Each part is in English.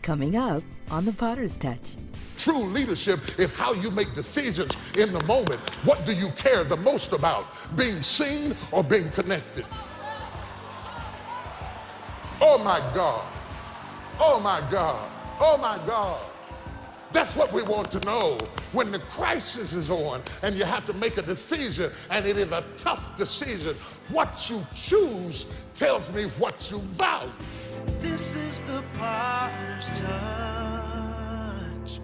Coming up on The Potter's Touch. True leadership is how you make decisions in the moment. What do you care the most about? Being seen or being connected? Oh my God. Oh my God. Oh my God. That's what we want to know when the crisis is on and you have to make a decision, and it is a tough decision. What you choose tells me what you value. This is the Potter's Touch.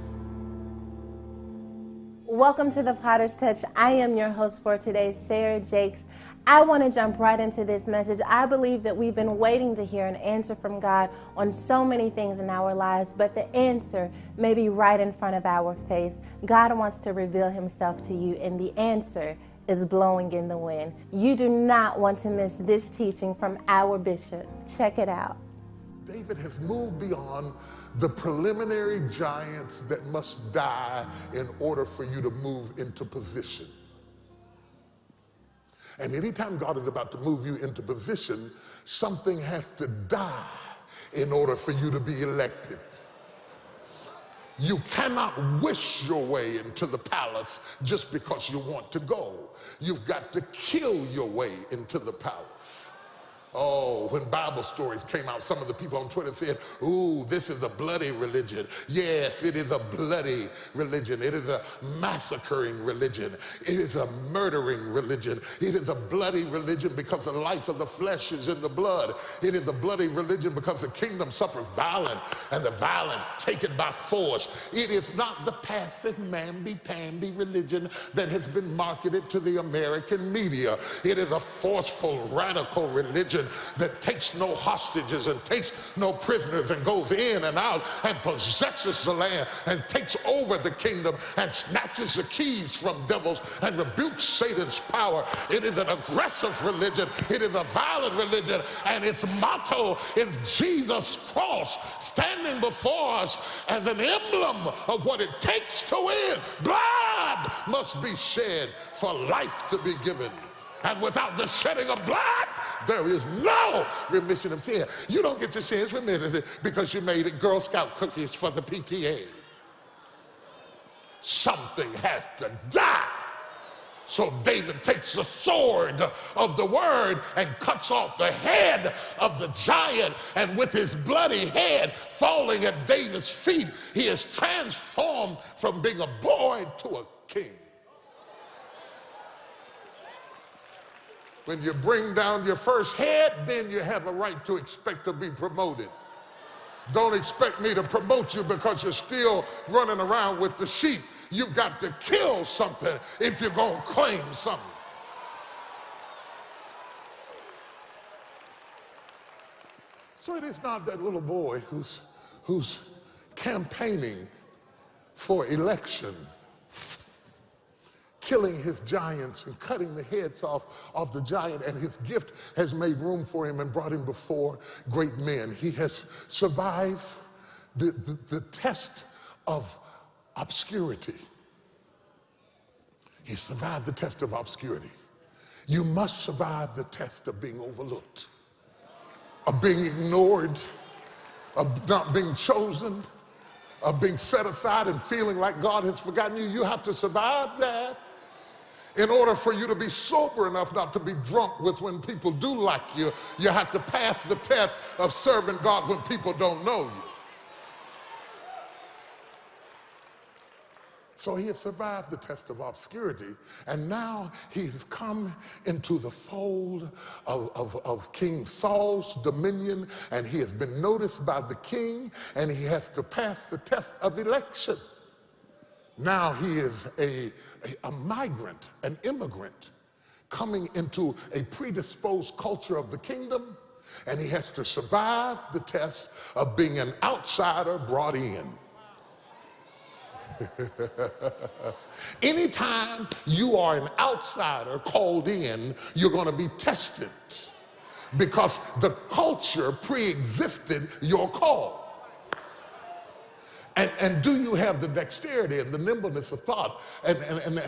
Welcome to the Potter's Touch. I am your host for today, Sarah Jakes. I want to jump right into this message. I believe that we've been waiting to hear an answer from God on so many things in our lives, but the answer may be right in front of our face. God wants to reveal himself to you, and the answer is blowing in the wind. You do not want to miss this teaching from our bishop. Check it out. David has moved beyond the preliminary giants that must die in order for you to move into position. And anytime God is about to move you into position, something has to die in order for you to be elected. You cannot wish your way into the palace just because you want to go. You've got to kill your way into the palace. Oh, when Bible stories came out, some of the people on Twitter said, ooh, this is a bloody religion. Yes, it is a bloody religion. It is a massacring religion. It is a murdering religion. It is a bloody religion because the life of the flesh is in the blood. It is a bloody religion because the kingdom suffers violence, and the violent take it by force. It is not the passive mamby-pamby religion that has been marketed to the American media. It is a forceful, radical religion that takes no hostages and takes no prisoners and goes in and out and possesses the land and takes over the kingdom and snatches the keys from devils and rebukes Satan's power. It is an aggressive religion. It is a violent religion, and its motto is Jesus' cross standing before us as an emblem of what it takes to win. Blood must be shed for life to be given. And without the shedding of blood, there is no remission of sin. You don't get your sins remitted because you made it Girl Scout cookies for the PTA. Something has to die. So David takes the sword of the word and cuts off the head of the giant, and with his bloody head falling at David's feet, he is transformed from being a boy to a king. When you bring down your first head, then you have a right to expect to be promoted. Don't expect me to promote you because you're still running around with the sheep. You've got to kill something if you're going to claim something. So it is not that little boy who's campaigning for election, killing his giants and cutting the heads off of the giant, and his gift has made room for him and brought him before great men. He has survived the test of obscurity. He survived the test of obscurity. You must survive the test of being overlooked, of being ignored, of not being chosen, of being set aside and feeling like God has forgotten you. You have to survive that in order for you to be sober enough not to be drunk with when people do like you. You have to pass the test of serving God when people don't know you. So he has survived the test of obscurity, and now he's come into the fold of King Saul's dominion, and he has been noticed by the king, and he has to pass the test of election. Now he is a migrant, an immigrant, coming into a predisposed culture of the kingdom, and he has to survive the test of being an outsider brought in. Anytime you are an outsider called in, you're going to be tested because the culture pre-existed your call. And do you have the dexterity and the nimbleness of thought and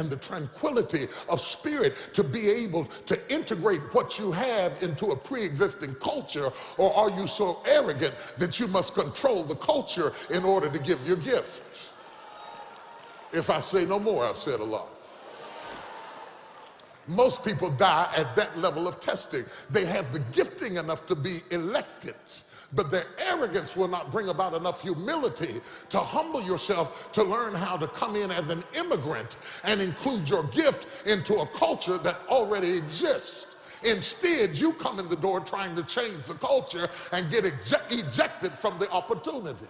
the tranquility of spirit to be able to integrate what you have into a pre-existing culture? Or are you so arrogant that you must control the culture in order to give your gift? If I say no more, I've said a lot. Most people die at that level of testing. They have the gifting enough to be elected, but their arrogance will not bring about enough humility to humble yourself to learn how to come in as an immigrant and include your gift into a culture that already exists. Instead, you come in the door trying to change the culture and get ejected from the opportunity.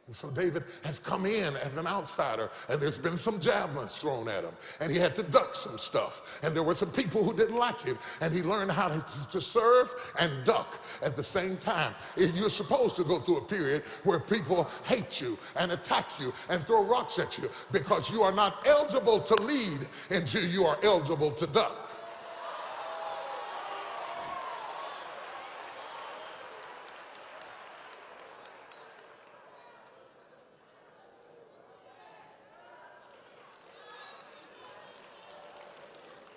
And so David has come in as an outsider, and there's been some javelins thrown at him, and he had to duck some stuff, and there were some people who didn't like him, and he learned how to serve and duck at the same time. You're supposed to go through a period where people hate you and attack you and throw rocks at you because you are not eligible to lead until you are eligible to duck.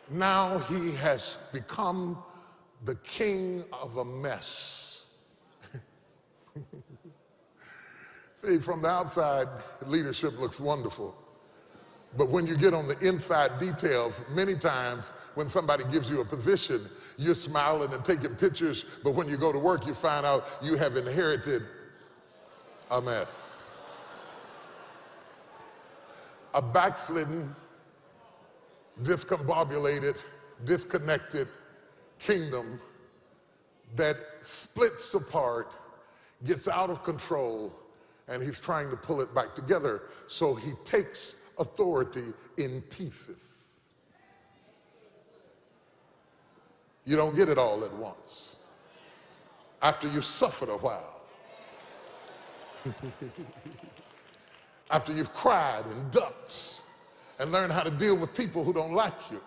Now he has become the king of a mess. See, from the outside, leadership looks wonderful. But when you get on the inside details, many times when somebody gives you a position, you're smiling and taking pictures, but when you go to work, you find out you have inherited a mess. A backslidden, discombobulated, disconnected kingdom that splits apart, gets out of control, and he's trying to pull it back together. So he takes authority in pieces. You don't get it all at once. After you've suffered a while. After you've cried and ducked and learn how to deal with people who don't like you.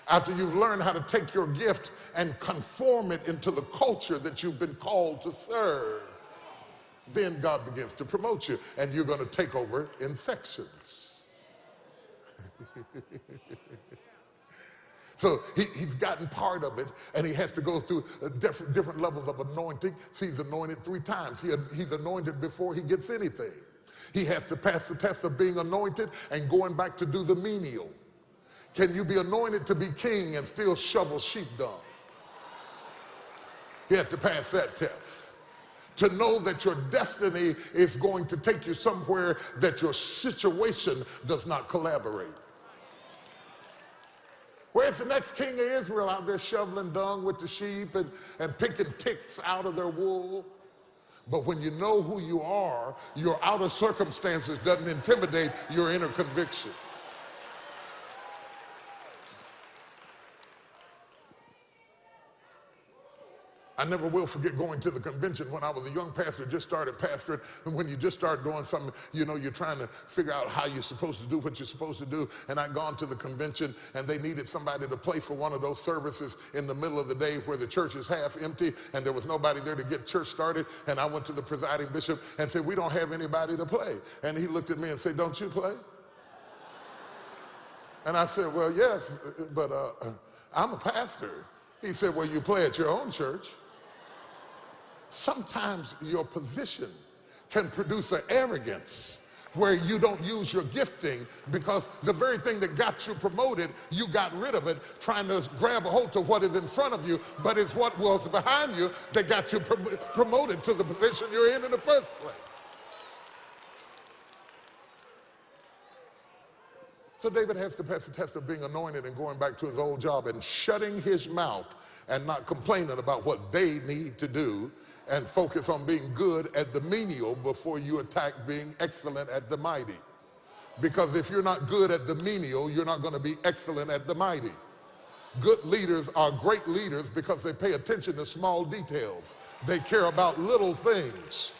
After you've learned how to take your gift and conform it into the culture that you've been called to serve, then God begins to promote you, and you're going to take over in sections. So he's gotten part of it, and he has to go through different levels of anointing. See, he's anointed 3 times. He's anointed before he gets anything. He has to pass the test of being anointed and going back to do the menial. Can you be anointed to be king and still shovel sheep dung? You have to pass that test. To know that your destiny is going to take you somewhere that your situation does not collaborate. Where's the next king of Israel out there shoveling dung with the sheep and picking ticks out of their wool? But when you know who you are, your outer circumstances doesn't intimidate your inner conviction. I never will forget going to the convention when I was a young pastor, just started pastoring, and when you just start doing something, you know, you're trying to figure out how you're supposed to do what you're supposed to do, and I'd gone to the convention, and they needed somebody to play for one of those services in the middle of the day where the church is half empty, and there was nobody there to get church started, and I went to the presiding bishop and said, we don't have anybody to play. And he looked at me and said, don't you play? And I said, well, yes, but I'm a pastor. He said, well, you play at your own church. Sometimes your position can produce an arrogance where you don't use your gifting because the very thing that got you promoted, you got rid of it trying to grab a hold to what is in front of you, but it's what was behind you that got you promoted to the position you're in the first place. So David has to pass the test of being anointed and going back to his old job and shutting his mouth and not complaining about what they need to do and focus on being good at the menial before you attack being excellent at the mighty. Because if you're not good at the menial, you're not going to be excellent at the mighty. Good leaders are great leaders because they pay attention to small details. They care about little things.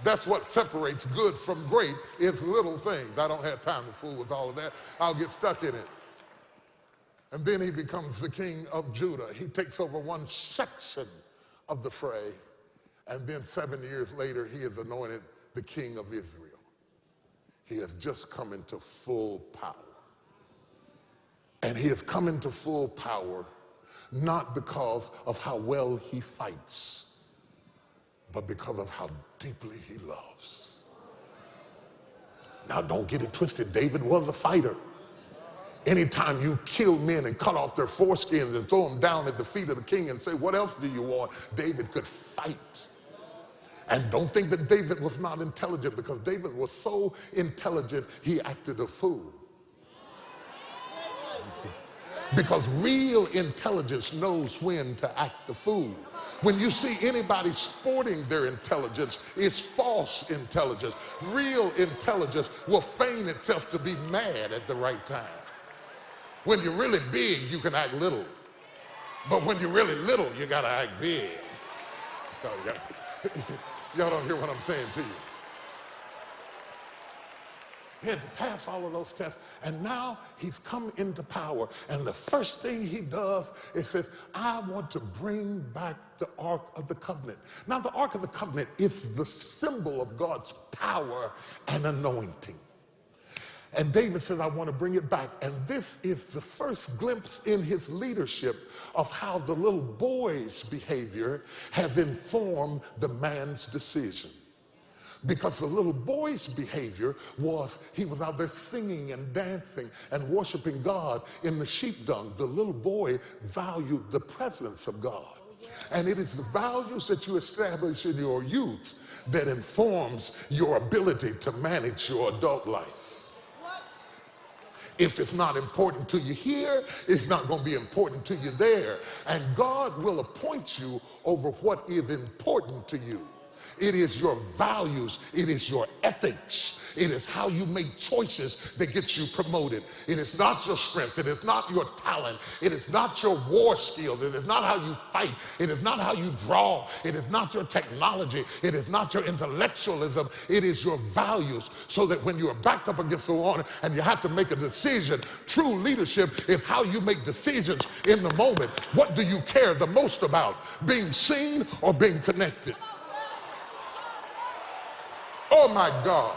That's what separates good from great is little things. I don't have time to fool with all of that. I'll get stuck in it. And then he becomes the king of Judah. He takes over one section of the fray. And then 7 years later, he is anointed the king of Israel. He has just come into full power. And he has come into full power not because of how well he fights, but because of how deeply he loves. Now, don't get it twisted. David was a fighter. Anytime you kill men and cut off their foreskins and throw them down at the feet of the king and say, what else do you want? David could fight. And don't think that David was not intelligent, because David was so intelligent, he acted a fool. Because real intelligence knows when to act the fool. When you see anybody sporting their intelligence, it's false intelligence. Real intelligence will feign itself to be mad at the right time. When you're really big, you can act little. But when you're really little, you gotta act big. Y'all don't hear what I'm saying to you. He had to pass all of those tests, and now he's come into power. And the first thing he does is says, I want to bring back the Ark of the Covenant. Now, the Ark of the Covenant is the symbol of God's power and anointing. And David says, I want to bring it back. And this is the first glimpse in his leadership of how the little boy's behavior has informed the man's decision. Because the little boy's behavior was, he was out there singing and dancing and worshiping God in the sheep dung. The little boy valued the presence of God. And it is the values that you establish in your youth that informs your ability to manage your adult life. If it's not important to you here, it's not going to be important to you there. And God will appoint you over what is important to you. It is your values. It is your ethics. It is how you make choices that gets you promoted. It is not your strength. It is not your talent. It is not your war skills. It is not how you fight. It is not how you draw. It is not your technology. It is not your intellectualism. It is your values. So that when you are backed up against the wall and you have to make a decision, true leadership is how you make decisions in the moment. What do you care the most about? Being seen or being connected? Oh my God.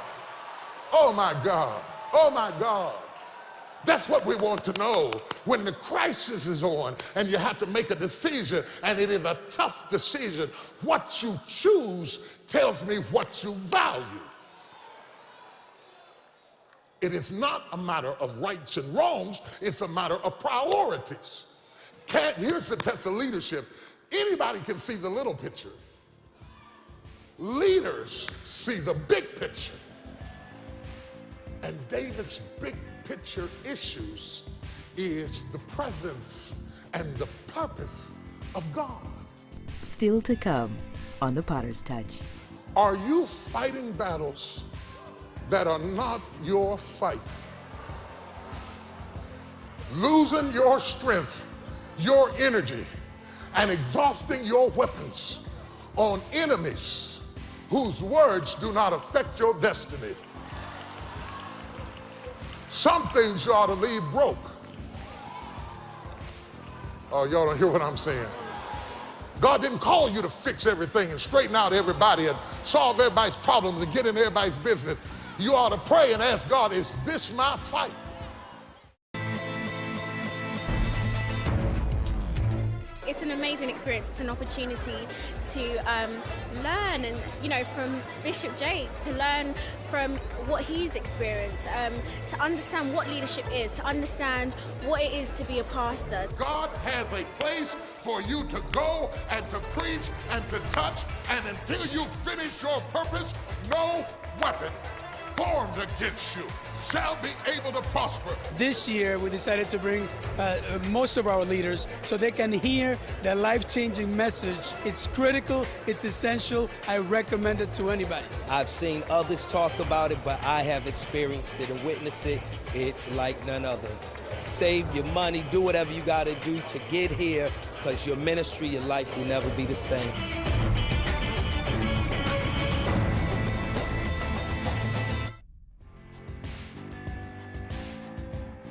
Oh my God. Oh my God. That's what we want to know when the crisis is on and you have to make a decision, and it is a tough decision. What you choose tells me what you value. It is not a matter of rights and wrongs. It's a matter of priorities. Here's the test of leadership. Anybody can see the little picture. Leaders see the big picture. And David's big picture issues is the presence and the purpose of God. Still to come on The Potter's Touch. Are you fighting battles that are not your fight? Losing your strength, your energy, and exhausting your weapons on enemies whose words do not affect your destiny. Some things you ought to leave broke. Oh, y'all don't hear what I'm saying. God didn't call you to fix everything and straighten out everybody and solve everybody's problems and get in everybody's business. You ought to pray and ask God, is this my fight? It's an amazing experience. It's an opportunity to learn, and from Bishop Jakes, to learn from what he's experienced, to understand what leadership is, to understand what it is to be a pastor. God has a place for you to go and to preach and to touch, and until you finish your purpose, no weapon formed against you shall be able to prosper. This year, we decided to bring most of our leaders so they can hear the life-changing message. It's critical, it's essential. I recommend it to anybody. I've seen others talk about it, but I have experienced it and witnessed it. It's like none other. Save your money, do whatever you got to do to get here, because your ministry, your life will never be the same.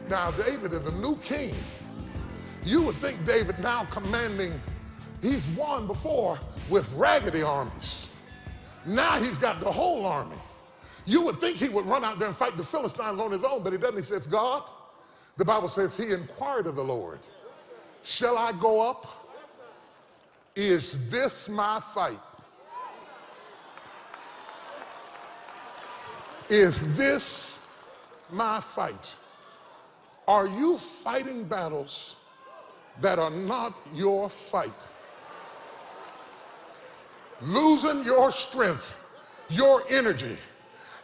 Now, David is a new king, You would think David now commanding, he's won before with raggedy armies. Now he's got the whole army. You would think he would run out there and fight the Philistines on his own, but he doesn't. He says, God, the Bible says he inquired of the Lord, shall I go up? Is this my fight? Is this my fight? Are you fighting battles that are not your fight? Losing your strength, your energy,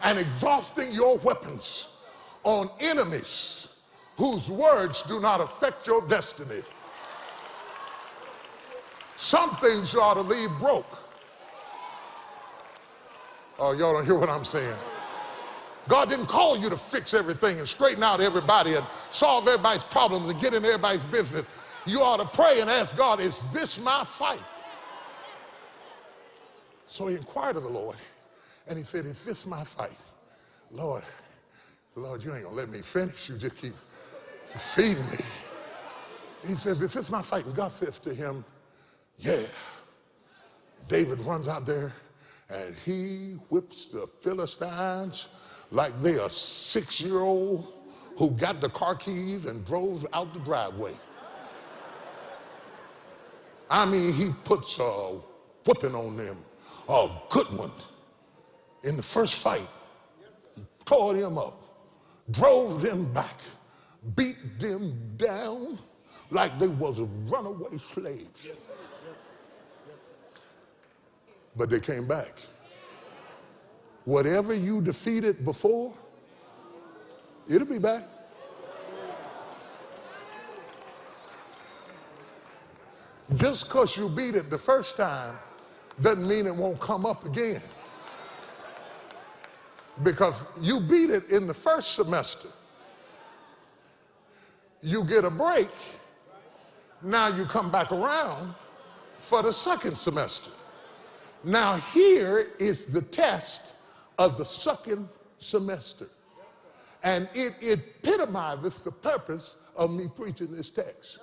and exhausting your weapons on enemies whose words do not affect your destiny. Some things you ought to leave broke. Oh, y'all don't hear what I'm saying. God didn't call you to fix everything and straighten out everybody and solve everybody's problems and get in everybody's business. You ought to pray and ask God, is this my fight? So he inquired of the Lord, and he said, is this my fight? Lord, you ain't gonna let me finish. You just keep feeding me. He says, is this my fight? And God says to him, yeah. David runs out there, and he whips the Philistines like they a 6-year-old who got the car keys and drove out the driveway. I mean, he puts a whipping on them, a good one. In the first fight, he tore them up, drove them back, beat them down like they was a runaway slave. But they came back. Whatever you defeated before, it'll be back. Just because you beat it the first time doesn't mean it won't come up again. Because you beat it in the first semester. You get a break. Now you come back around for the second semester. Now here is the test of the second semester. And it epitomizes the purpose of me preaching this text.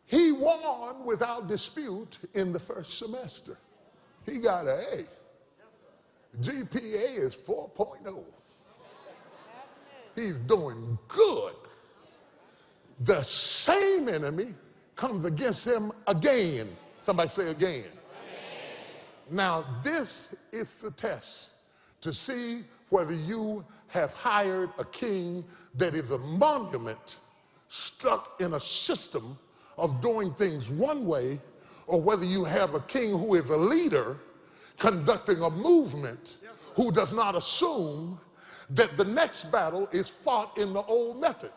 He won without dispute in the first semester. He got an A. GPA is 4.0. He's doing good. The same enemy comes against him again. Somebody say again. Now, this is the test to see whether you have hired a king that is a monument stuck in a system of doing things one way, or whether you have a king who is a leader conducting a movement who does not assume that the next battle is fought in the old method.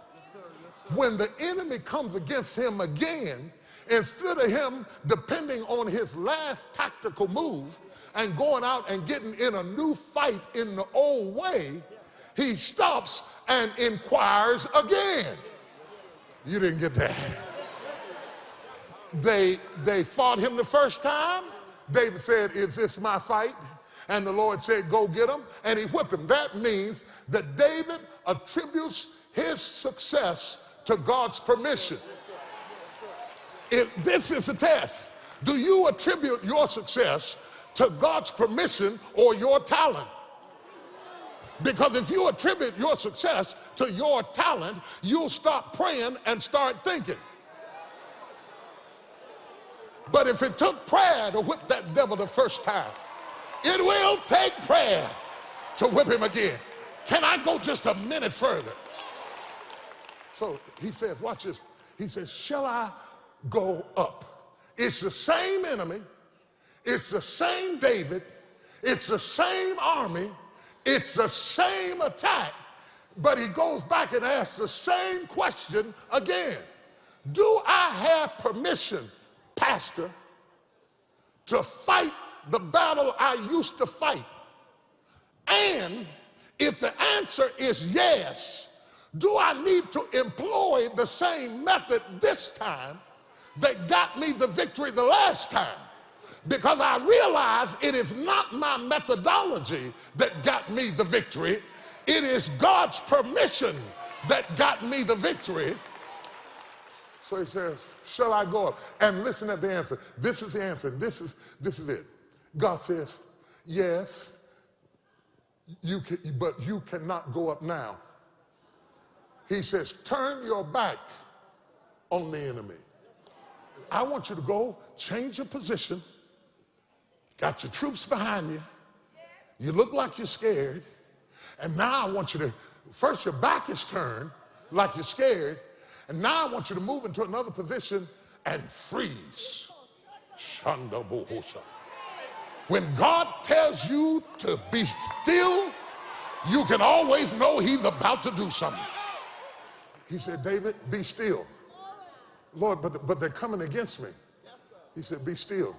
When the enemy comes against him again, instead of him depending on his last tactical move and going out and getting in a new fight in the old way, he stops and inquires again. You didn't get that. They fought him the first time. David said, is this my fight? And the Lord said, go get him. And he whipped him. That means that David attributes his success to God's permission. If this is the test. Do you attribute your success to God's permission or your talent? Because if you attribute your success to your talent, you'll stop praying and start thinking. But if it took prayer to whip that devil the first time, it will take prayer to whip him again. Can I go just a minute further? So he says, watch this. He says, shall I go up? It's the same enemy. It's the same David. It's the same army. It's the same attack. But he goes back and asks the same question again. Do I have permission, Pastor, to fight the battle I used to fight? And if the answer is yes, do I need to employ the same method this time that got me the victory the last time? Because I realize it is not my methodology that got me the victory. It is God's permission that got me the victory. So he says, shall I go up? And listen at the answer. This is the answer. This is it. God says, yes, you can, but you cannot go up now. He says, turn your back on the enemy. I want you to go change your position. Got your troops behind you. You look like you're scared. And now I want you to, first your back is turned like you're scared. And now I want you to move into another position and freeze. Shanda bohosha. When God tells you to be still, you can always know he's about to do something. He said, David, be still. Lord, but they're coming against me. He said, be still.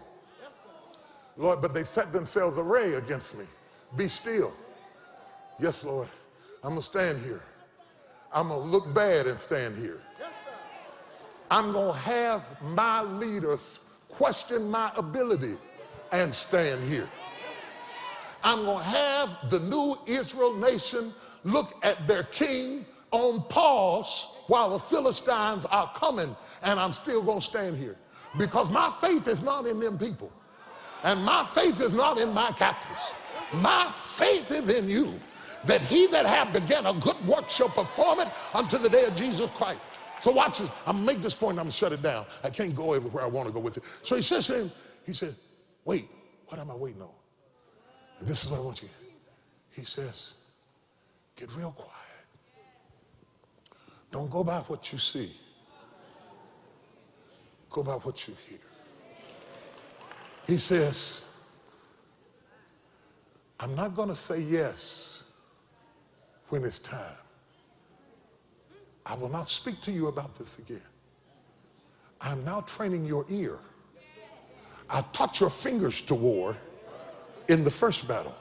Lord, but they set themselves array against me. Be still. Yes, Lord, I'm going to stand here. I'm going to look bad and stand here. I'm going to have my leaders question my ability and stand here. I'm going to have the new Israel nation look at their king on pause while the Philistines are coming, and I'm still going to stand here because my faith is not in them people, and my faith is not in my captains. My faith is in you, that he that hath begun a good work shall perform it unto the day of Jesus Christ. So watch this. I'm going to make this point and I'm going to shut it down. I can't go everywhere I want to go with it. So he says to him, he said, wait, what am I waiting on? And this is what I want you. He says, get real quiet. Don't go by what you see. Go by what you hear. He says, I'm not going to say yes when it's time. I will not speak to you about this again. I'm now training your ear. I taught your fingers to war in the first battle,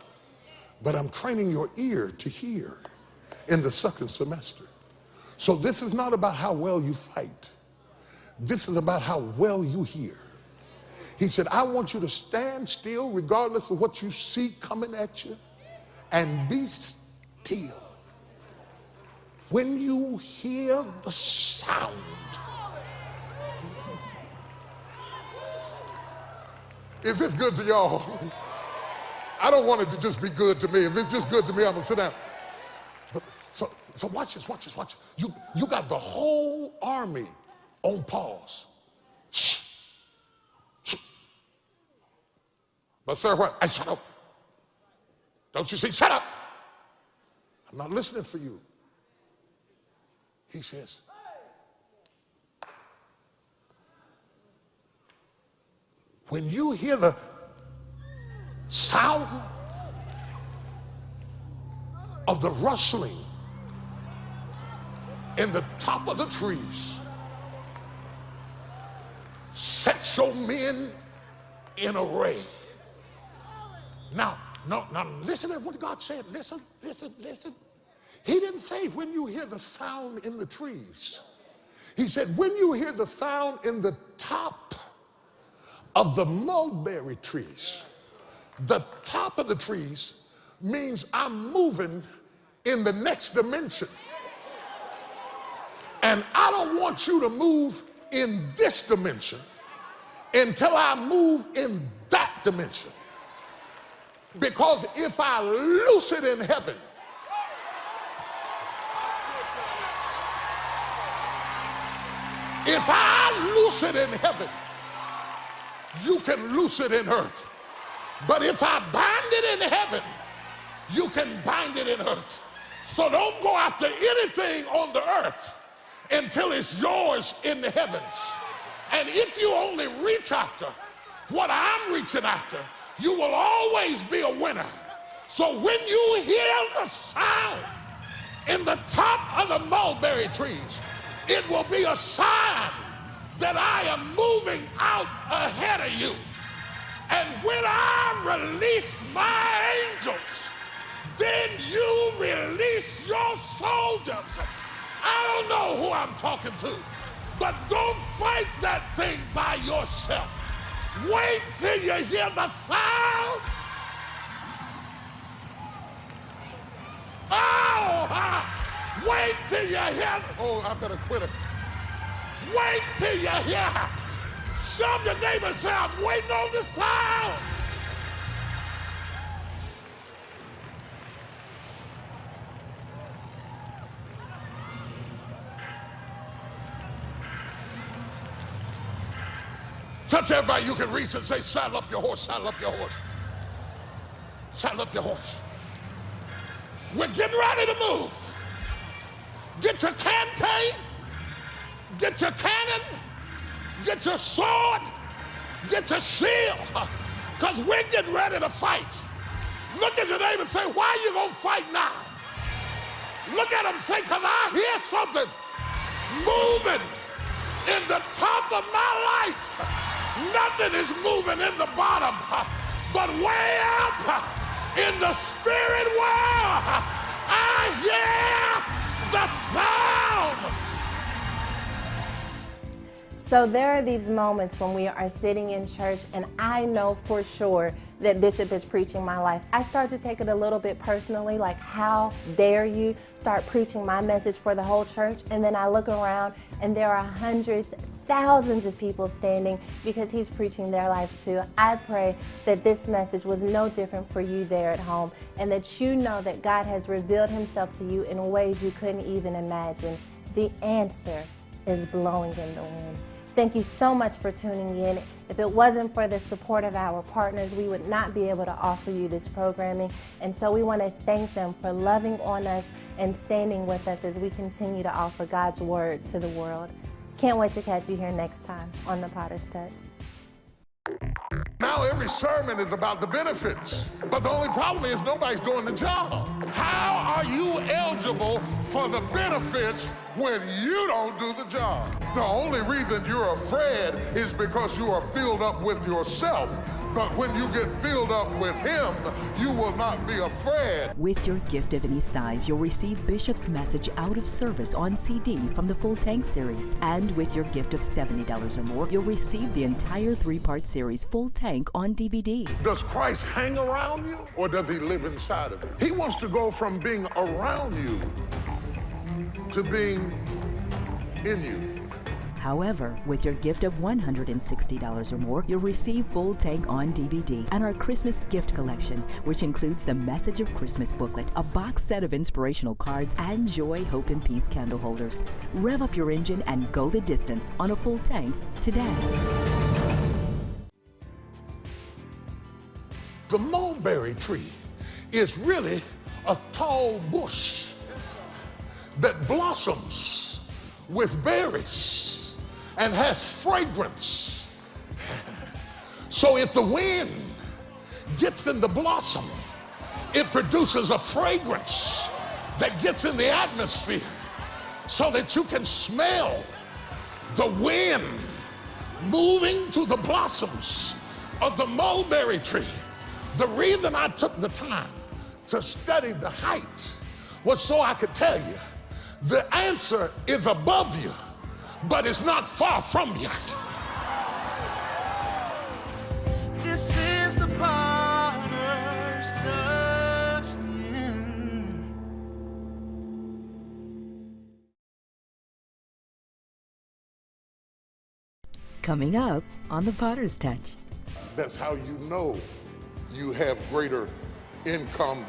but I'm training your ear to hear in the second semester. So this is not about how well you fight. This is about how well you hear. He said, I want you to stand still regardless of what you see coming at you and be still. When you hear the sound, if it's good to y'all, I don't want it to just be good to me. If it's just good to me, I'm going to sit down. But, so watch this, watch this, watch this. You got the whole army on pause. Shh. Shh. But sir, what? I shut up. Don't you see? Shut up. I'm not listening for you. He says, when you hear the sound of the rustling in the top of the trees, set your men in array. Now, listen to what God said. Listen. He didn't say when you hear the sound in the trees. He said when you hear the sound in the top of the mulberry trees. The top of the trees means I'm moving in the next dimension. And I don't want you to move in this dimension until I move in that dimension. Because if I loose it in heaven, if I loose it in heaven, you can loose it in earth. But if I bind it in heaven, you can bind it in earth. So don't go after anything on the earth until it's yours in the heavens. And if you only reach after what I'm reaching after, you will always be a winner. So when you hear the sound in the top of the mulberry trees, it will be a sign that I am moving out ahead of you. And when I release my angels, then you release your soldiers. I don't know who I'm talking to, but don't fight that thing by yourself. Wait till you hear the sound. Wait till you hear. Oh, I better quit it. Wait till you hear. Shove your neighbor and say, I'm waiting on the sound. Touch everybody you can reach and say, saddle up your horse, saddle up your horse. Saddle up your horse. We're getting ready to move. Get your canteen, get your cannon, get your sword, get your shield, because we're getting ready to fight. Look at your neighbor and say, why are you going to fight now? Look at him and say, because I hear something moving in the top of my life. Nothing is moving in the bottom, but way up in the spirit world, I hear the sound. So there are these moments when we are sitting in church and I know for sure that Bishop is preaching my life. I start to take it a little bit personally, like how dare you start preaching my message for the whole church? And then I look around and there are hundreds, thousands of people standing because he's preaching their life too. I pray that this message was no different for you there at home and that you know that God has revealed himself to you in ways you couldn't even imagine. The answer is blowing in the wind. Thank you so much for tuning in. If it wasn't for the support of our partners, we would not be able to offer you this programming. And so we want to thank them for loving on us and standing with us as we continue to offer God's word to the world. Can't wait to catch you here next time on The Potter's Touch. Now every sermon is about the benefits, but the only problem is nobody's doing the job. How are you eligible for the benefits when you don't do the job? The only reason you're afraid is because you are filled up with yourself. But when you get filled up with him, you will not be afraid. With your gift of any size, you'll receive Bishop's message out of service on CD from the Full Tank series. And with your gift of $70 or more, you'll receive the entire 3-part series Full Tank on DVD. Does Christ hang around you or does he live inside of you? He wants to go from being around you to being in you. However, with your gift of $160 or more, you'll receive Full Tank on DVD and our Christmas gift collection, which includes the Message of Christmas booklet, a box set of inspirational cards, and Joy, Hope, and Peace candle holders. Rev up your engine and go the distance on a Full Tank today. The mulberry tree is really a tall bush that blossoms with berries and has fragrance. So if the wind gets in the blossom, it produces a fragrance that gets in the atmosphere so that you can smell the wind moving through the blossoms of the mulberry tree. The reason I took the time to study the height was so I could tell you the answer is above you, but it's not far from you. This is the Potter's Touch. Coming up on The Potter's Touch. That's how you know you have greater income,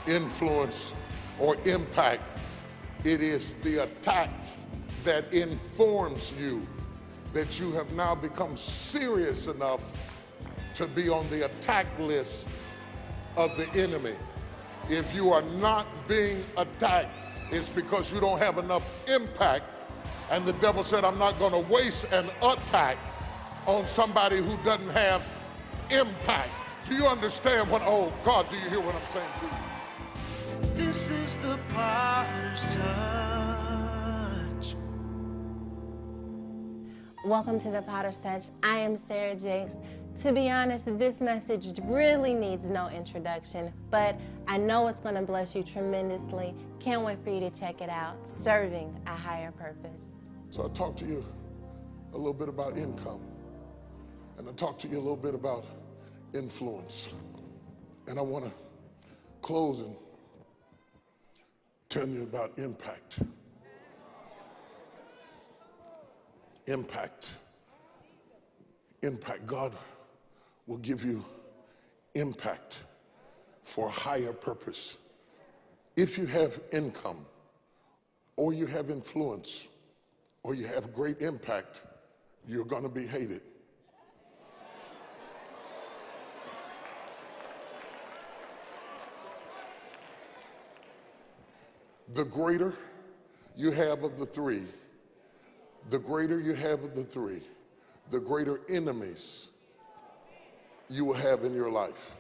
influence, or impact. It is the attack that informs you that you have now become serious enough to be on the attack list of the enemy. If you are not being attacked, it's because you don't have enough impact. And the devil said, I'm not going to waste an attack on somebody who doesn't have impact. Do you understand what, oh God, do you hear what I'm saying to you? This is the Potter's Touch. Welcome to The Potter's Touch. I am Sarah Jakes. To be honest, this message really needs no introduction, but I know it's going to bless you tremendously. Can't wait for you to check it out. Serving a higher purpose. So I talked to you a little bit about income, and I talked to you a little bit about influence. And I want to close and tell you about impact. Impact. Impact. God will give you impact for a higher purpose. If you have income, or you have influence, or you have great impact, you're going to be hated. The greater you have of the three, the greater you have of the three, the greater enemies you will have in your life.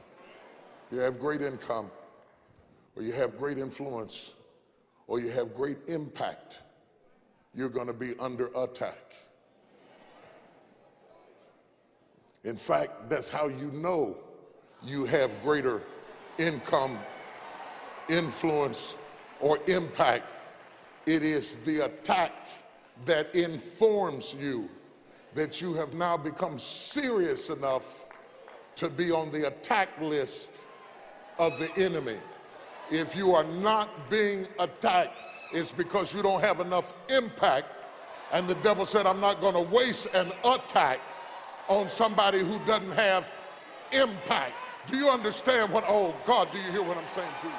You have great income, or you have great influence, or you have great impact, you're going to be under attack. In fact, that's how you know you have greater income, influence, or impact. It is the attack that informs you that you have now become serious enough to be on the attack list of the enemy. If you are not being attacked, it's because you don't have enough impact. And the devil said, I'm not going to waste an attack on somebody who doesn't have impact. Do you understand what, oh God, do you hear what I'm saying to you?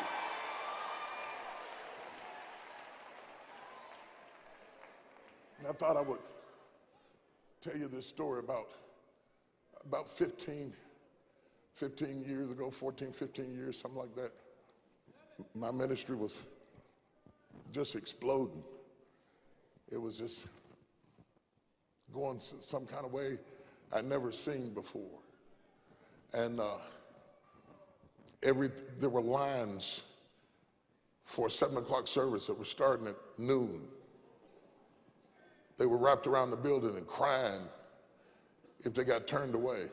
And I thought I would tell you this story about 15 years ago, 14, 15 years, something like that. My ministry was just exploding. It was just going some kind of way I'd never seen before. And there were lines for a 7 o'clock service that were starting at noon. They were wrapped around the building and crying if they got turned away.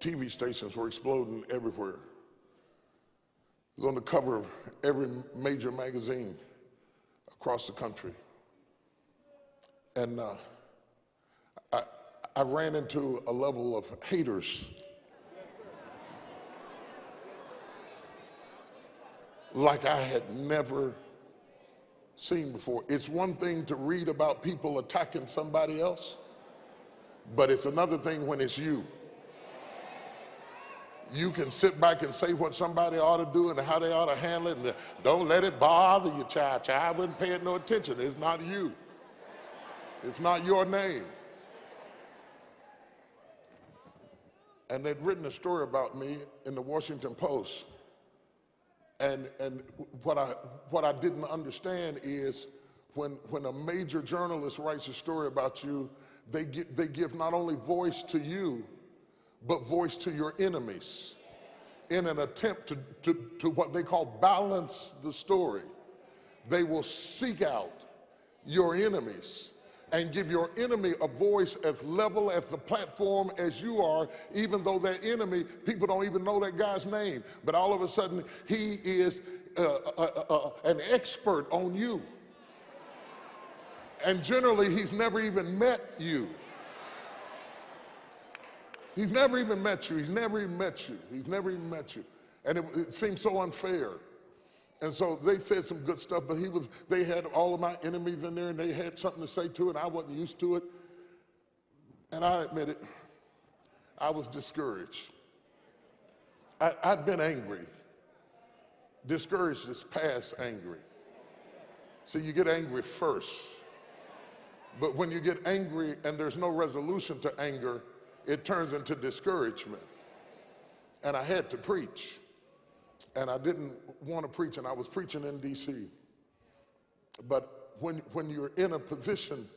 TV stations were exploding everywhere. It was on the cover of every major magazine across the country. And I ran into a level of haters like I had never seen before. It's one thing to read about people attacking somebody else, but it's another thing when it's you. You can sit back and say what somebody ought to do and how they ought to handle it, and don't let it bother you, child. Child wouldn't pay it no attention. It's not you. It's not your name. And they'd written a story about me in the Washington Post. And what I didn't understand is when a major journalist writes a story about you, they give not only voice to you, but voice to your enemies in an attempt to what they call balance the story. They will seek out your enemies and give your enemy a voice as level as the platform as you are, even though that enemy, people don't even know that guy's name, but all of a sudden he is an expert on you. And generally he's never even met you. He's never even met you. He's never even met you. He's never even met you. And it seems so unfair. And so they said some good stuff, but they had all of my enemies in there and they had something to say to it. I wasn't used to it. And I admit it, I was discouraged. I'd been angry. Discouraged is past angry. So you get angry first. But when you get angry and there's no resolution to anger, it turns into discouragement. And I had to preach. And I didn't want to preach, and I was preaching in D.C. But when you're in a position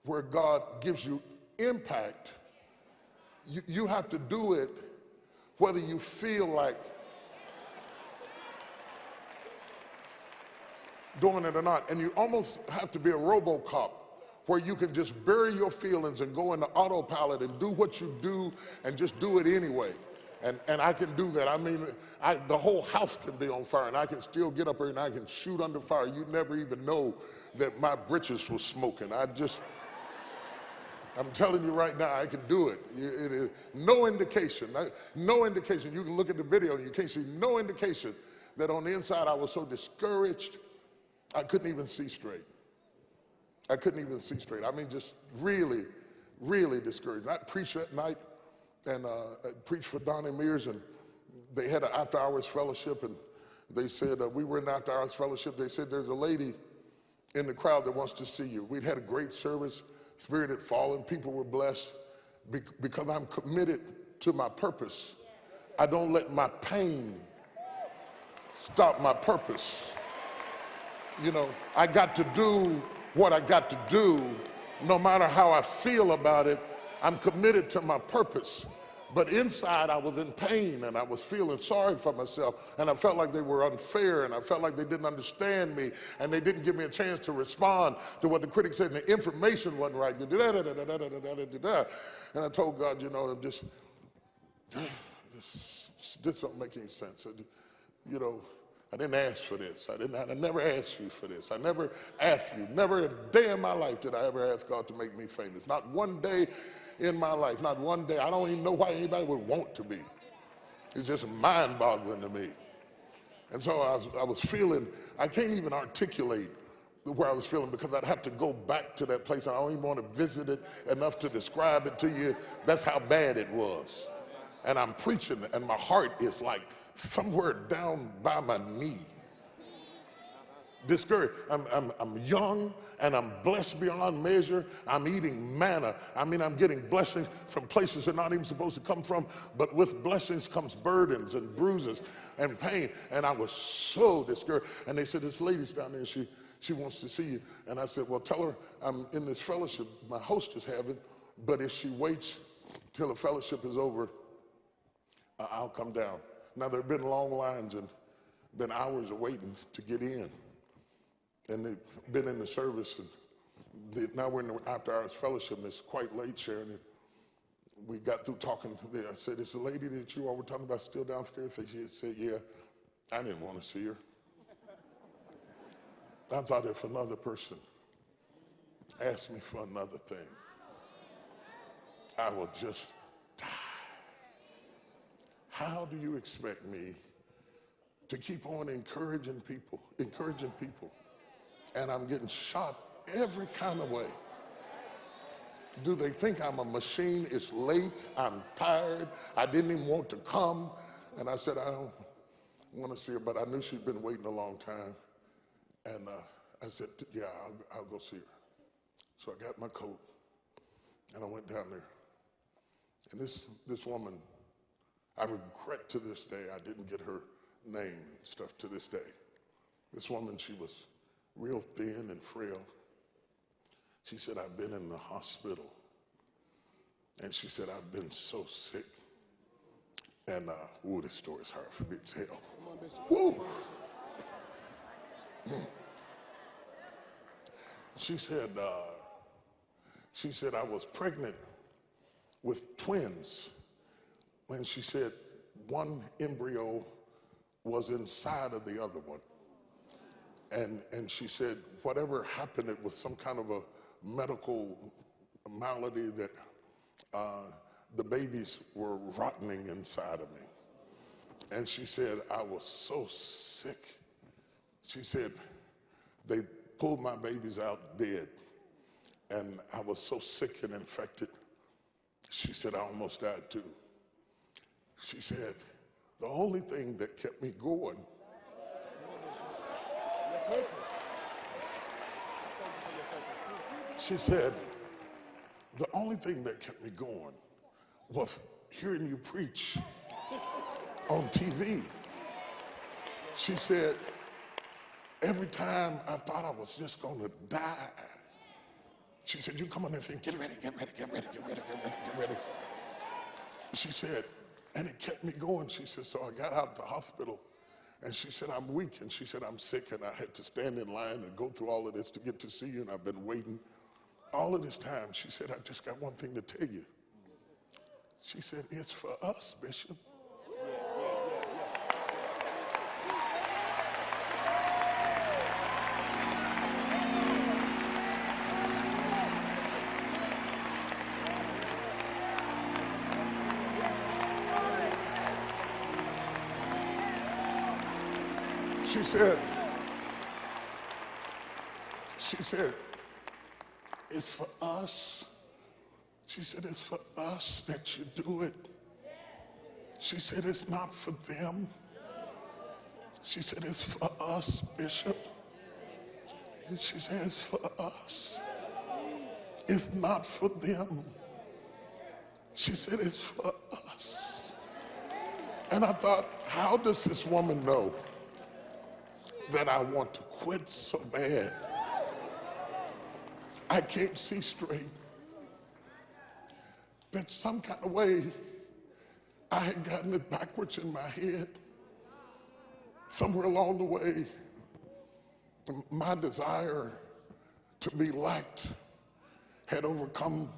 where God gives you impact, you have to do it whether you feel like doing it or not. And you almost have to be a RoboCop, where you can just bury your feelings and go into autopilot and do what you do and just do it anyway. And I can do that. I mean, the whole house can be on fire and I can still get up here and I can shoot under fire. You'd never even know that my britches was smoking. I'm telling you right now, I can do it. It is no indication, no indication. You can look at the video and you can't see no indication that on the inside I was so discouraged, I couldn't even see straight. I couldn't even see straight. I mean, just really, really discouraged. I preached that night and I preached for Donnie Mears, and they had an after-hours fellowship, and they said, we were in the after-hours fellowship. They said, there's a lady in the crowd that wants to see you. We'd had a great service. Spirit had fallen. People were blessed. Because I'm committed to my purpose, I don't let my pain stop my purpose. You know, I got to do what I got to do, no matter how I feel about it. I'm committed to my purpose. But inside, I was in pain, and I was feeling sorry for myself, and I felt like they were unfair, and I felt like they didn't understand me, and they didn't give me a chance to respond to what the critics said, and the information wasn't right. And I told God, you know, this don't make any sense. You know, I didn't ask for this. I never asked you for this. I never asked you. Never a day in my life did I ever ask God to make me famous. Not one day in my life, not one day. I don't even know why anybody would want to be. It's just mind-boggling to me. And so I was feeling, I can't even articulate where I was feeling, because I'd have to go back to that place. I don't even want to visit it enough to describe it to you. That's how bad it was. And I'm preaching, and my heart is like somewhere down by my knee. Discouraged. I'm young, and I'm blessed beyond measure. I'm eating manna. I mean, I'm getting blessings from places they're not even supposed to come from, but with blessings comes burdens and bruises and pain. And I was so discouraged. And they said, this lady's down there, she wants to see you. And I said, well, tell her I'm in this fellowship my host is having, but if she waits till the fellowship is over, I'll come down. Now, there have been long lines and been hours of waiting to get in. And they've been in the service, and now we're in the after-hours fellowship, and it's quite late, Sharon. And we got through talking. I said, is the lady that you all were talking about still downstairs? She said, yeah. I didn't want to see her. I thought if another person asked me for another thing, I will just die. How do you expect me to keep on encouraging people, and I'm getting shot every kind of way? Do they think I'm a machine? It's late, I'm tired, I didn't even want to come. And I said, I don't want to see her, but I knew she'd been waiting a long time. And I said, yeah, I'll go see her. So I got my coat, and I went down there. And this woman, I regret to this day, I didn't get her name and stuff to this day. This woman, she was real thin and frail. She said, I've been in the hospital. And she said, I've been so sick. And, this story's hard for me to tell. Woo! She said, I was pregnant with twins. And she said, one embryo was inside of the other one. And she said, whatever happened, it was some kind of a medical malady that the babies were rotting inside of me. And she said, I was so sick. She said, they pulled my babies out dead. And I was so sick and infected. She said, I almost died too. She said, the only thing that kept me going she said, the only thing that kept me going was hearing you preach on TV. She said, every time I thought I was just going to die, she said, you come on and say, get ready, get ready, get ready, get ready, get ready, get ready. She said, and it kept me going. She said, so I got out of the hospital, and she said, I'm weak, and she said, I'm sick, and I had to stand in line and go through all of this to get to see you, and I've been waiting all of this time. She said, I just got one thing to tell you. She said, it's for us, Bishop. She said, it's for us. She said, it's for us that you do it. She said, it's not for them. She said, it's for us, Bishop. And she said, it's for us. It's not for them. She said, it's for us. And I thought, how does this woman know that I want to quit so bad? I can't see straight. That some kind of way I had gotten it backwards in my head. Somewhere along the way, my desire to be liked had overcome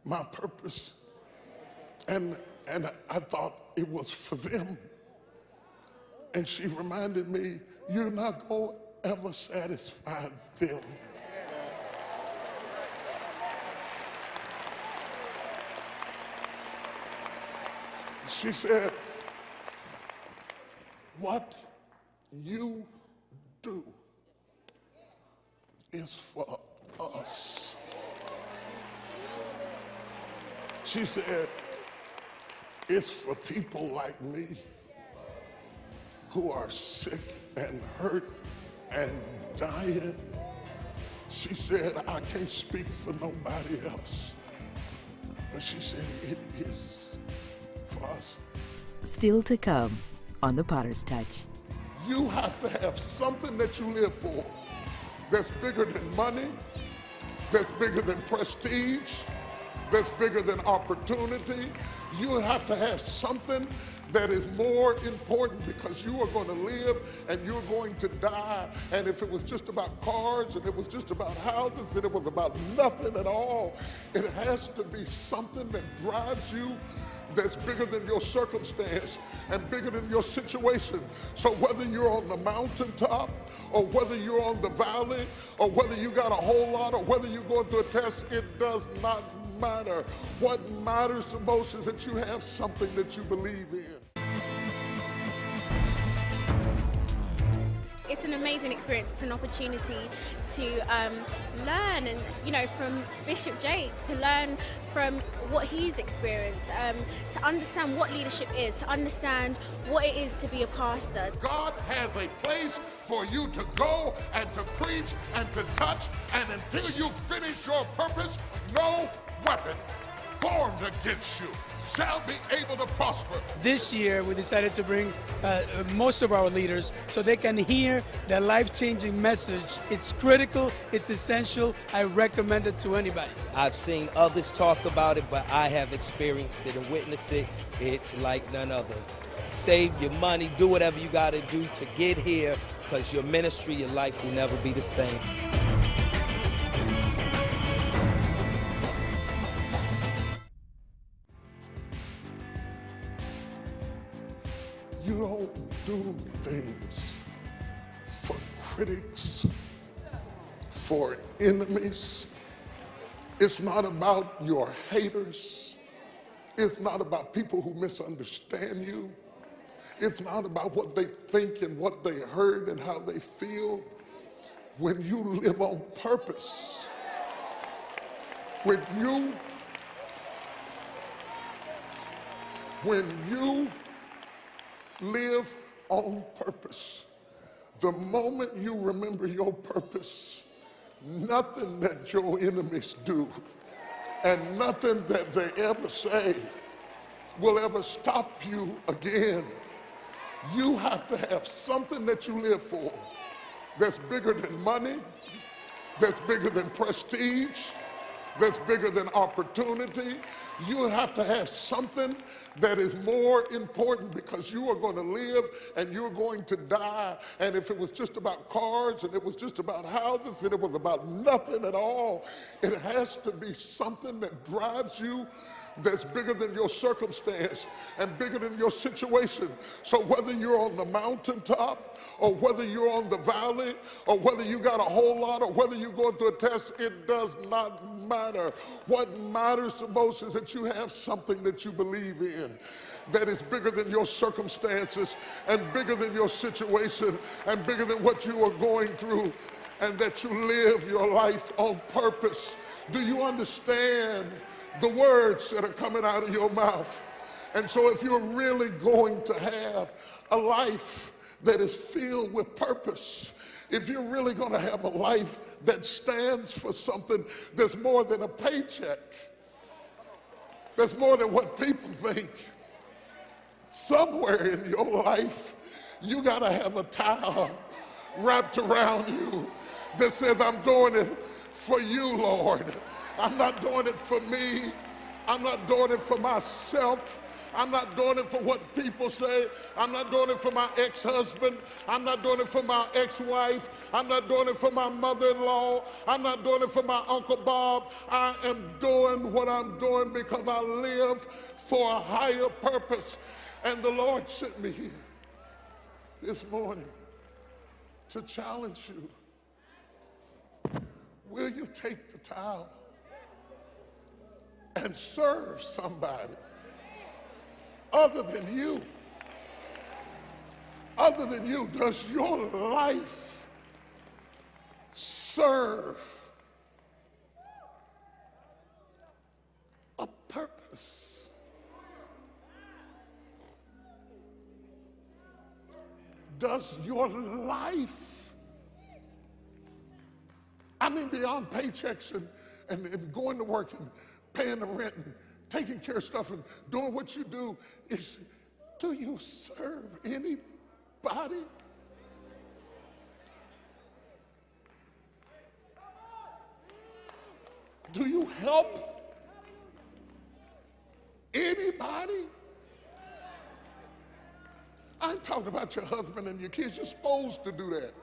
my purpose. And I thought it was for them. And she reminded me, you're not going to ever satisfy them. She said, what you do is for us. She said, it's for people like me who are sick and hurt and dying. She said, I can't speak for nobody else. But she said, it is for us. Still to come on The Potter's Touch. You have to have something that you live for that's bigger than money, that's bigger than prestige, that's bigger than opportunity. You have to have something that is more important, because you are going to live and you're going to die. And if it was just about cars and it was just about houses and it was about nothing at all, it has to be something that drives you, that's bigger than your circumstance and bigger than your situation. So whether you're on the mountaintop or whether you're on the valley or whether you got a whole lot or whether you're going through a test, it does not matter. What matters the most is that you have something that you believe in. It's an amazing experience. It's an opportunity to learn, and from Bishop Jakes, to learn from what he's experienced, to understand what leadership is, to understand what it is to be a pastor. God has a place for you to go and to preach and to touch, and until you finish your purpose, no weapon formed against you shall be able to prosper. This year, we decided to bring most of our leaders so they can hear the life-changing message. It's critical, it's essential. I recommend it to anybody. I've seen others talk about it, but I have experienced it and witnessed it. It's like none other. Save your money, do whatever you got to do to get here, because your ministry, your life will never be the same. You don't do things for critics, for enemies. It's not about your haters. It's not about people who misunderstand you. It's not about what they think and what they heard and how they feel. When you live on purpose, when you live on purpose, the moment you remember your purpose, nothing that your enemies do and nothing that they ever say will ever stop you again. You have to have something that you live for that's bigger than money, that's bigger than prestige, that's bigger than opportunity. You have to have something that is more important, because you are going to live and you're going to die. And if it was just about cars and it was just about houses and it was about nothing at all, it has to be something that drives you, that's bigger than your circumstance and bigger than your situation. So whether you're on the mountaintop or whether you're on the valley or whether you got a whole lot or whether you're going through a test, it does not matter. What matters the most is that you have something that you believe in, that is bigger than your circumstances and bigger than your situation and bigger than what you are going through. and that you live your life on purpose. Do you understand the words that are coming out of your mouth? And so if you're really going to have a life that is filled with purpose, if you're really going to have a life that stands for something that's more than a paycheck, that's more than what people think, somewhere in your life, you got to have a towel wrapped around you that says, I'm doing it for you, Lord. I'm not doing it for me. I'm not doing it for myself. I'm not doing it for what people say. I'm not doing it for my ex-husband. I'm not doing it for my ex-wife. I'm not doing it for my mother-in-law. I'm not doing it for my Uncle Bob. I am doing what I'm doing because I live for a higher purpose. And the Lord sent me here this morning to challenge you. Will you take the towel and serve somebody other than you? Other than you, does your life serve a purpose? Does your life, I mean beyond paychecks and going to work and paying the rent and taking care of stuff and doing what you do, do you serve anybody? Do you help anybody? I ain't talking about your husband and your kids. You're supposed to do that.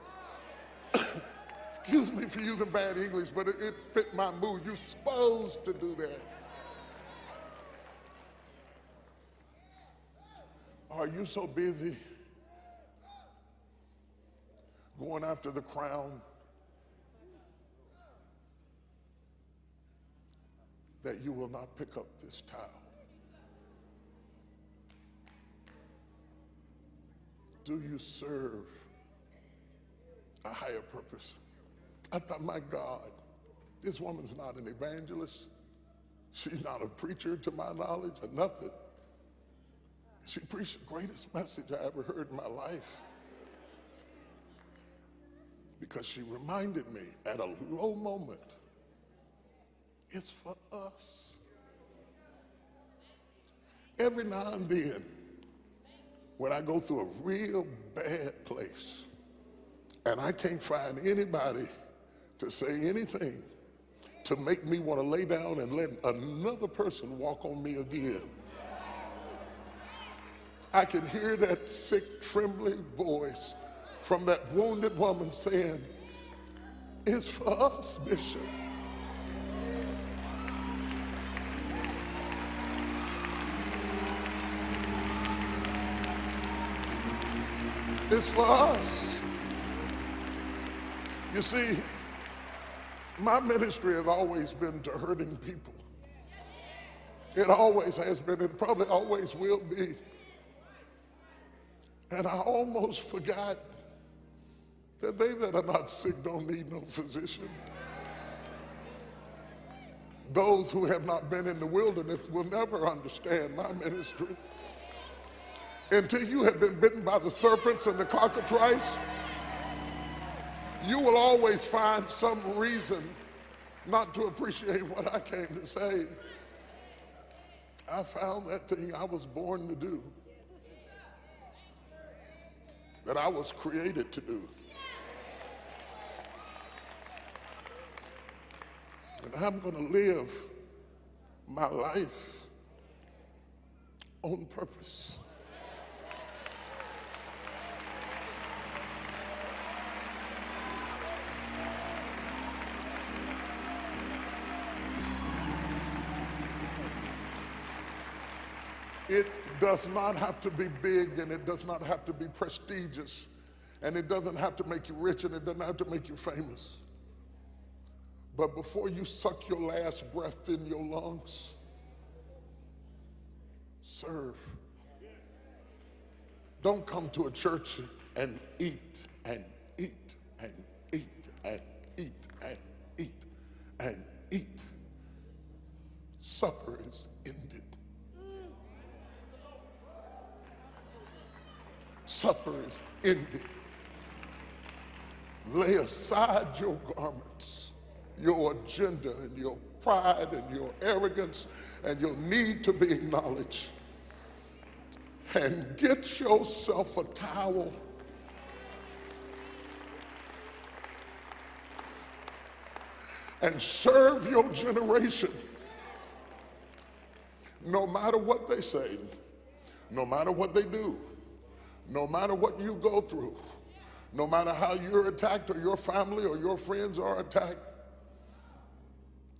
Excuse me for using bad English, but it fit my mood. You're supposed to do that. Are you so busy going after the crown that you will not pick up this towel? Do you serve a higher purpose? I thought, my God, this woman's not an evangelist. She's not a preacher to my knowledge or nothing. She preached the greatest message I ever heard in my life, because she reminded me at a low moment, it's for us. Every now and then, when I go through a real bad place and I can't find anybody to say anything to make me want to lay down and let another person walk on me again, I can hear that sick, trembling voice from that wounded woman saying, it's for us, Bishop. It's for us. You see, my ministry has always been to hurting people. It always has been. It probably always will be. And I almost forgot that they that are not sick don't need no physician. Those who have not been in the wilderness will never understand my ministry. Until you have been bitten by the serpents and the cockatrice, you will always find some reason not to appreciate what I came to say. I found that thing I was born to do, that I was created to do. And I'm going to live my life on purpose. It does not have to be big, and it does not have to be prestigious, and it doesn't have to make you rich, and it doesn't have to make you famous. But before you suck your last breath in your lungs, serve. Don't come to a church and eat and eat and eat and Supper is ended. Lay aside your garments, your agenda and your pride and your arrogance and your need to be acknowledged, and get yourself a towel and serve your generation. No matter what they say, no matter what they do, no matter what you go through, no matter how you're attacked or your family or your friends are attacked,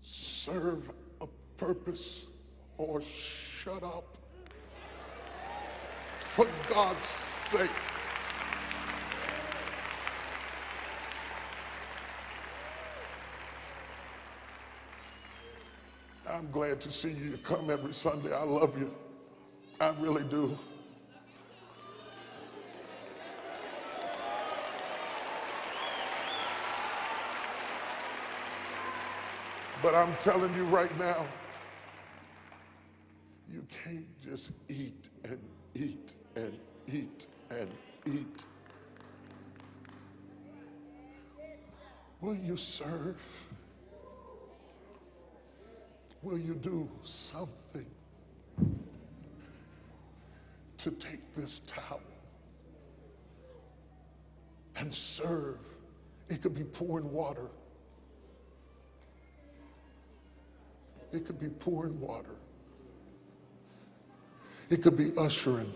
serve a purpose or shut up. For God's sake. I'm glad to see you come every Sunday. I love you. I really do. But I'm telling you right now, you can't just eat and eat and eat and eat. Will you serve? Will you do something to take this towel and serve? It could be pouring water. It could be pouring water. It could be ushering.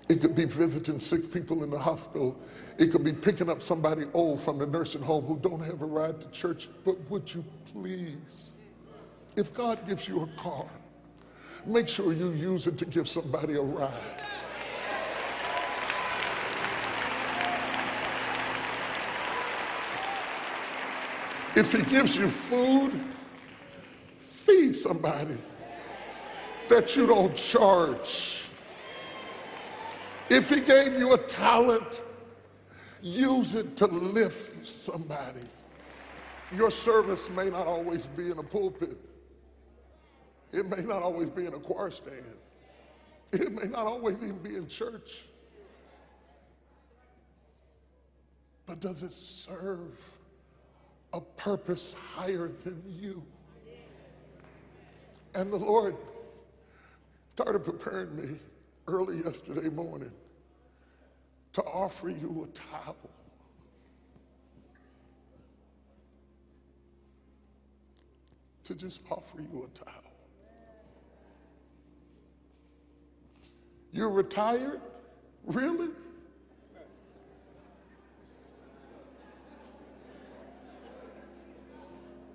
It could be visiting sick people in the hospital. It could be picking up somebody old from the nursing home who don't have a ride to church. But would you please, if God gives you a car, make sure you use it to give somebody a ride. If he gives you food, feed somebody that you don't charge. If he gave you a talent, use it to lift somebody. Your service may not always be in a pulpit. It may not always be in a choir stand. It may not always even be in church. But does it serve a purpose higher than you? And the Lord started preparing me early yesterday morning to offer you a towel. To just offer you a towel. You're retired? Really?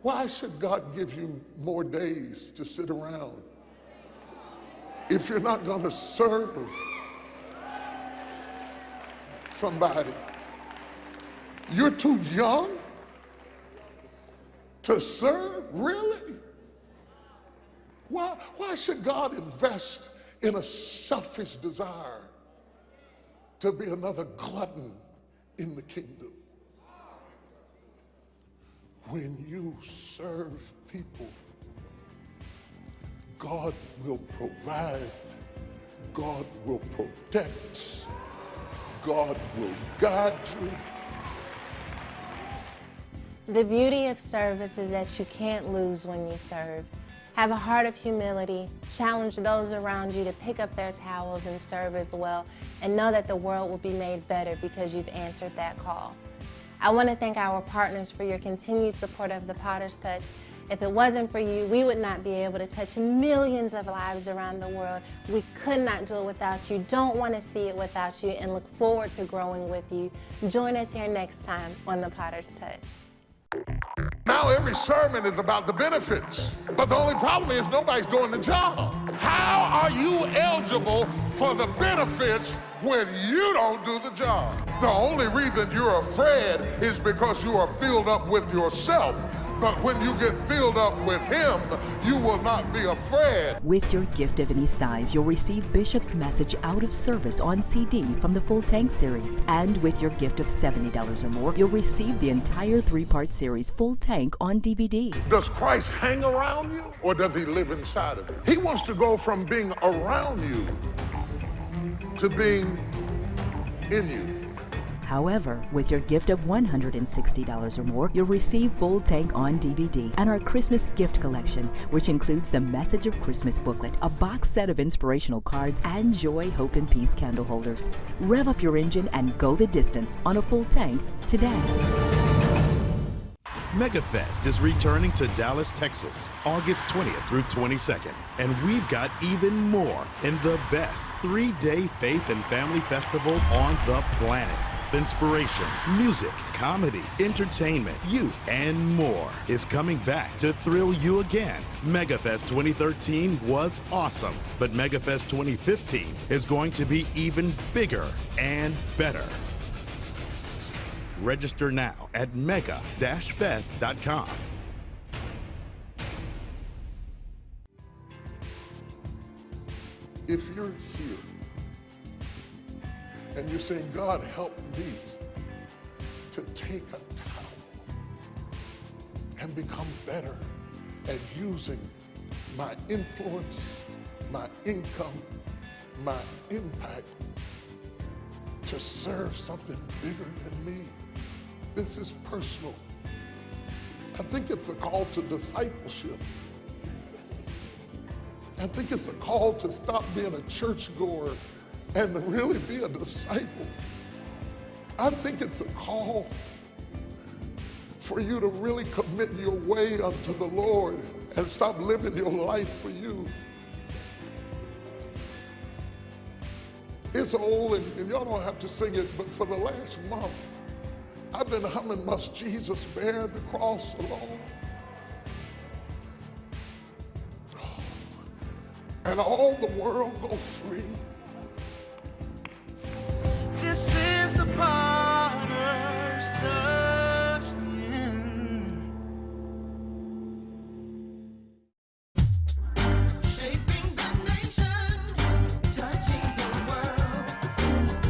Why should God give you more days to sit around if you're not going to serve somebody? You're too young to serve? Really? Why should God invest in a selfish desire to be another glutton in the kingdom? When you serve people, God will provide, God will protect, God will guide you. The beauty of service is that you can't lose when you serve. Have a heart of humility, challenge those around you to pick up their towels and serve as well, and know that the world will be made better because you've answered that call. I want to thank our partners for your continued support of the Potter's Touch. If it wasn't for you, we would not be able to touch millions of lives around the world. We could not do it without you. Don't want to see it without you, and look forward to growing with you. Join us here next time on the Potter's Touch. Now every sermon is about the benefits, but the only problem is nobody's doing the job. How are you eligible for the benefits when you don't do the job? The only reason you're afraid is because you are filled up with yourself. But when you get filled up with him, you will not be afraid. With your gift of any size, you'll receive Bishop's message Out of Service on CD from the Full Tank series. And with your gift of $70 or more, you'll receive the entire 3-part series Full Tank on DVD. Does Christ hang around you, or does he live inside of you? He wants to go from being around you to being in you. However, with your gift of $160 or more, you'll receive Full Tank on DVD and our Christmas gift collection, which includes the Message of Christmas booklet, a box set of inspirational cards, and Joy, Hope, and Peace candle holders. Rev up your engine and go the distance on a full tank today. MegaFest is returning to Dallas, Texas, August 20th through 22nd. And we've got even more in the best 3-day faith and family festival on the planet. Inspiration, music, comedy, entertainment, youth, and more is coming back to thrill you again. MegaFest 2013 was awesome, but MegaFest 2015 is going to be even bigger and better. Register now at mega-fest.com. If you're here and you're saying, God, help me to take a towel and become better at using my influence, my income, my impact to serve something bigger than me. This is personal. I think it's a call to discipleship. I think it's a call to stop being a churchgoer and to really be a disciple. I think it's a call for you to really commit your way unto the Lord and stop living your life for you. It's old, and y'all don't have to sing it, but for the last month, I've been humming, must Jesus bear the cross alone? And all the world go free. This is the potter's touch. Shaping the nation, touching the world,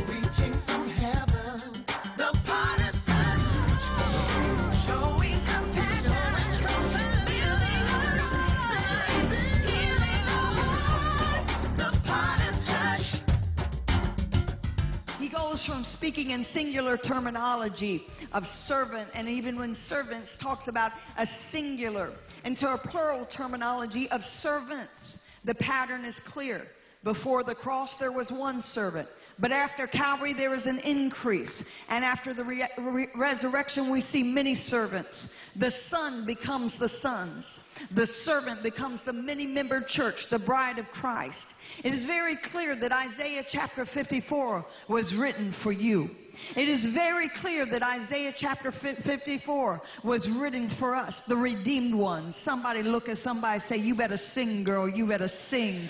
reaching from heaven, the potter's touch, showing compassion, building our lives, healing our hearts, the potter's touch. He goes from speaking in singular terminology of servant, and even when servants talks about a singular, into a plural terminology of servants. The pattern is clear. Before the cross, there was one servant. But after Calvary, there is an increase. And after the resurrection, we see many servants. The Son becomes the sons. The servant becomes the many-membered church, the bride of Christ. It is very clear that Isaiah chapter 54 was written for you. It is very clear that Isaiah chapter 54 was written for us, the redeemed ones. Somebody look at somebody and say, you better sing, girl, you better sing.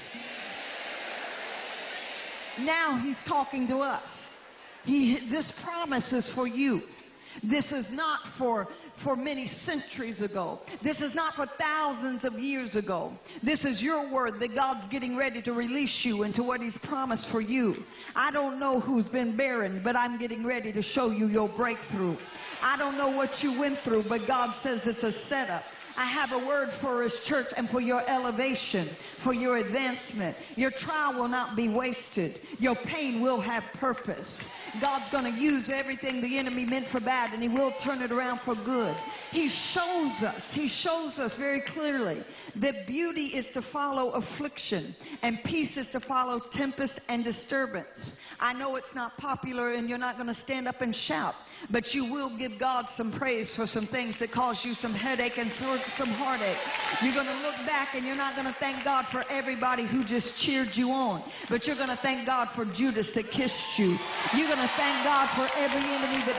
Now he's talking to us. This promise is for you. This is not for many centuries ago. This is not for thousands of years ago. This is your word that God's getting ready to release you into what he's promised for you. I don't know who's been barren, but I'm getting ready to show you your breakthrough. I don't know what you went through, but God says it's a setup. I have a word for his church and for your elevation, for your advancement. Your trial will not be wasted. Your pain will have purpose. God's going to use everything the enemy meant for bad, and he will turn it around for good. He shows us very clearly that beauty is to follow affliction and peace is to follow tempest and disturbance. I know it's not popular and you're not going to stand up and shout, but you will give God some praise for some things that cause you some headache and some heartache. You're going to look back and you're not going to thank God for everybody who just cheered you on, but you're going to thank God for Judas that kissed you. You're going to thank God for every enemy that